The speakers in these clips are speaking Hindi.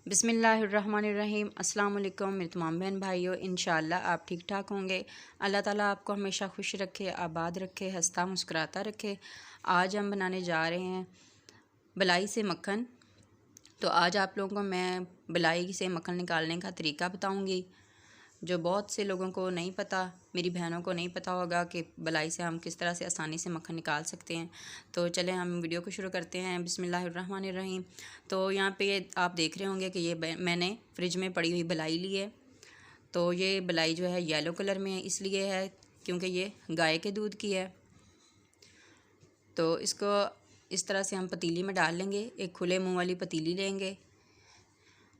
बिस्मिल्लाहिर्रहमानिर्रहीम। अस्सलाम वालेकुम मेरे तमाम बहन भाइयों, इंशाअल्लाह आप ठीक ठाक होंगे। अल्लाह ताला आपको हमेशा खुश रखे, आबाद रखे, हंसता मुस्कुराता रखे। आज हम बनाने जा रहे हैं बलाई से मक्खन। तो आज आप लोगों को मैं बलाई से मक्खन निकालने का तरीका बताऊंगी, जो बहुत से लोगों को नहीं पता, मेरी बहनों को नहीं पता होगा कि बलाई से हम किस तरह से आसानी से मक्खन निकाल सकते हैं। तो चलें हम वीडियो को शुरू करते हैं। बिस्मिल्लाहिर्रहमानिर्रहीम। तो यहाँ पे ये आप देख रहे होंगे कि ये मैंने फ्रिज में पड़ी हुई बलाई ली है। तो ये बलाई जो है येलो कलर में है, इसलिए है क्योंकि ये गाय के दूध की है। तो इसको इस तरह से हम पतीली में डाल लेंगे। एक खुले मुँह वाली पतीली लेंगे,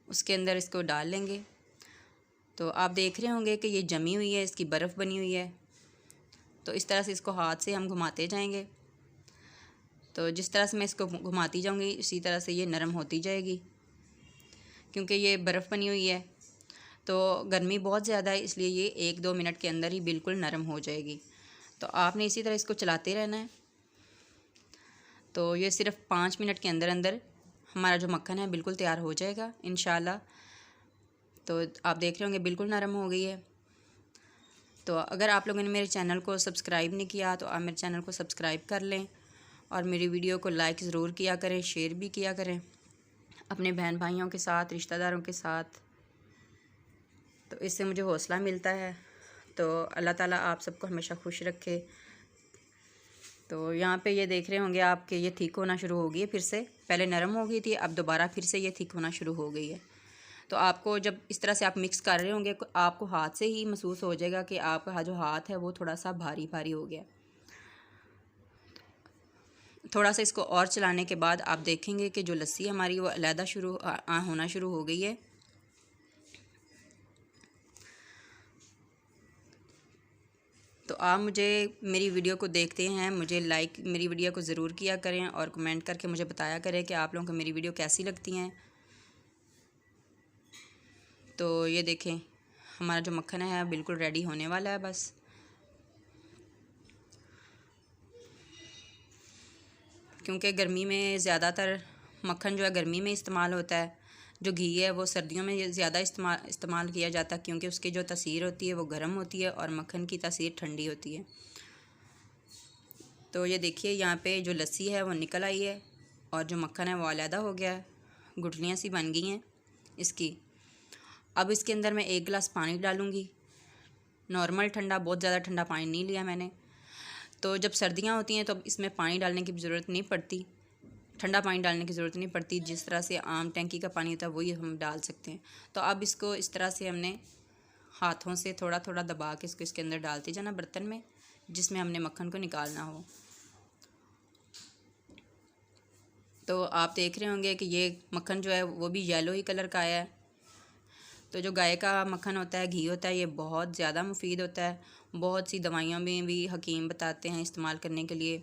उसके अंदर इसको डाल लेंगे। तो आप देख रहे होंगे कि ये जमी हुई है, इसकी बर्फ़ बनी हुई है। तो इस तरह से इसको हाथ से हम घुमाते जाएंगे। तो जिस तरह से मैं इसको घुमाती जाऊंगी इसी तरह से ये नरम होती जाएगी, क्योंकि ये बर्फ़ बनी हुई है। तो गर्मी बहुत ज़्यादा है, इसलिए ये 1-2 मिनट के अंदर ही बिल्कुल नरम हो जाएगी। तो आपने इसी तरह इसको चलाते रहना है। तो ये सिर्फ़ 5 मिनट के अंदर अंदर हमारा जो मक्खन है बिल्कुल तैयार हो जाएगा इंशाल्लाह। तो आप देख रहे होंगे बिल्कुल नरम हो गई है। तो अगर आप लोगों ने मेरे चैनल को सब्सक्राइब नहीं किया तो आप मेरे चैनल को सब्सक्राइब कर लें और मेरी वीडियो को लाइक ज़रूर किया करें, शेयर भी किया करें अपने बहन भाइयों के साथ, रिश्तेदारों के साथ। तो इससे मुझे हौसला मिलता है। तो अल्लाह ताला आप सबको हमेशा खुश रखे। तो यहाँ पे ये देख रहे होंगे आप कि ये थिक होना शुरू हो गई है। फिर से पहले नरम हो गई थी, अब दोबारा फिर से ये थिक होना शुरू हो गई है। तो आपको जब इस तरह से आप मिक्स कर रहे होंगे आपको हाथ से ही महसूस हो जाएगा कि आपका जो हाथ है वो थोड़ा सा भारी भारी हो गया। थोड़ा सा इसको और चलाने के बाद आप देखेंगे कि जो लस्सी हमारी वो अलहदा होना शुरू हो गई है। तो आप मुझे मेरी वीडियो को देखते हैं, मुझे मेरी वीडियो को ज़रूर किया करें और कमेंट करके मुझे बताया करें कि आप लोगों को मेरी वीडियो कैसी लगती हैं। तो ये देखें हमारा जो मक्खन है बिल्कुल रेडी होने वाला है बस। क्योंकि गर्मी में ज़्यादातर मक्खन जो है गर्मी में इस्तेमाल होता है, जो घी है वो सर्दियों में ज़्यादा इस्तेमाल किया जाता है, क्योंकि उसकी जो तासीर होती है वो गर्म होती है और मक्खन की तासीर ठंडी होती है। तो ये देखिए यहाँ पे जो लस्सी है वो निकल आई है और जो मक्खन है वो अलहदा हो गया है, गुठलियाँ सी बन गई हैं इसकी। अब इसके अंदर मैं 1 गिलास पानी डालूँगी, नॉर्मल ठंडा, बहुत ज़्यादा ठंडा पानी नहीं लिया मैंने। तो जब सर्दियाँ होती हैं तो इसमें पानी डालने की ज़रूरत नहीं पड़ती, ठंडा पानी डालने की ज़रूरत नहीं पड़ती। जिस तरह से आम टंकी का पानी होता है वही हम डाल सकते हैं। तो अब इसको इस तरह से हमने हाथों से थोड़ा थोड़ा दबा के इसको इसके अंदर डालते जाना, बर्तन में जिसमें हमने मक्खन को निकालना हो। तो आप देख रहे होंगे कि ये मक्खन जो है वो भी येलो ही कलर का आया है। तो जो गाय का मक्खन होता है, घी होता है, ये बहुत ज़्यादा मुफीद होता है। बहुत सी दवाइयों में भी हकीम बताते हैं इस्तेमाल करने के लिए,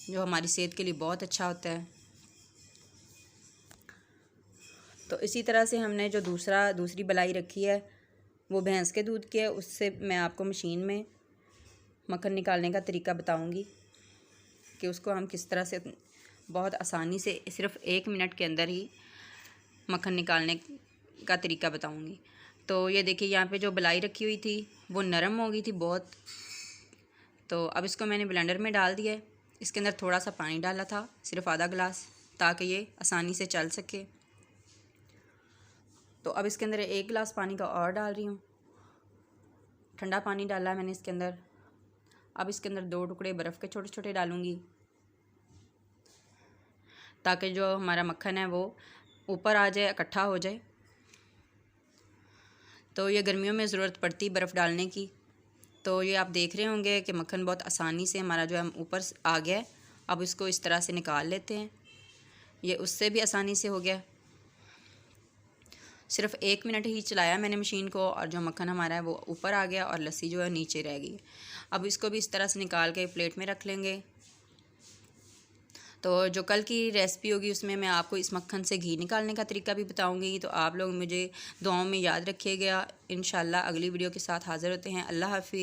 जो हमारी सेहत के लिए बहुत अच्छा होता है। तो इसी तरह से हमने जो दूसरी बलाई रखी है वो भैंस के दूध की है। उससे मैं आपको मशीन में मक्खन निकालने का तरीका बताऊंगी कि उसको हम किस तरह से बहुत आसानी से सिर्फ़ 1 मिनट के अंदर ही मक्खन निकालने का तरीका बताऊंगी। तो ये देखिए यहाँ पे जो बलाई रखी हुई थी वो नरम हो गई थी बहुत। तो अब इसको मैंने ब्लेंडर में डाल दिया है। इसके अंदर थोड़ा सा पानी डाला था, सिर्फ आधा गिलास, ताकि ये आसानी से चल सके। तो अब इसके अंदर 1 गिलास पानी का और डाल रही हूँ, ठंडा पानी डाला है मैंने इसके अंदर। अब इसके अंदर 2 टुकड़े बर्फ़ के छोटे छोटे डालूँगी, ताकि जो हमारा मक्खन है वो ऊपर आ जाए, इकट्ठा हो जाए। तो ये गर्मियों में ज़रूरत पड़ती बर्फ़ डालने की। तो ये आप देख रहे होंगे कि मक्खन बहुत आसानी से हमारा जो है ऊपर आ गया है। अब इसको इस तरह से निकाल लेते हैं। ये उससे भी आसानी से हो गया। सिर्फ़ 1 मिनट ही चलाया मैंने मशीन को और जो मक्खन हमारा है वो ऊपर आ गया और लस्सी जो है नीचे रह गई। अब इसको भी इस तरह से निकाल के प्लेट में रख लेंगे। तो जो कल की रेसिपी होगी उसमें मैं आपको इस मक्खन से घी निकालने का तरीका भी बताऊंगी। तो आप लोग मुझे दुआओं में याद रखिएगा। इंशाल्लाह अगली वीडियो के साथ हाज़िर होते हैं। अल्लाह हाफ़िज़।